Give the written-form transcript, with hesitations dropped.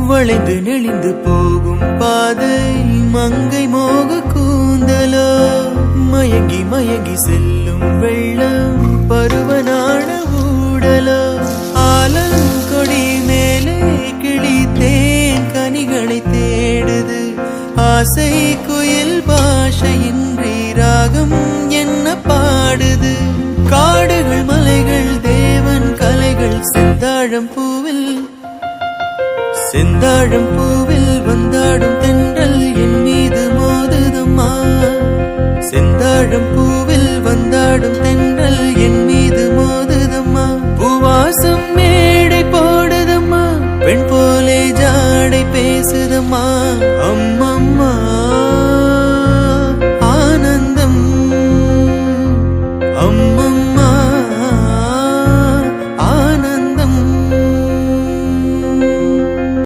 வளைந்து நெளிந்து போகும் பாதை மங்கை மோக கூந்தலோ மயங்கி மயங்கி செல்லும் வெள்ளம் பருவனான ஊடலோ ஆலங்கொடி மேலே கிளி தேன் கனிகளை தேடுது ஆசை குயில் பாஷையின்றி ராகம் என்ன பாடுது காடுகள் மலைகள் தேவன் கலைகள் செந்தாழம் பூவில் வந்தாடும் தென்றல் என் மீது மோதுதம்மா செந்தாழம் பூவில் வந்தாடும் தென்றல் என் மீது மோதுதம்மா பூவாசம் மேடை போடுதம்மா பெண் போலே ஜாடை பேசுதம்மா அம்மம்மா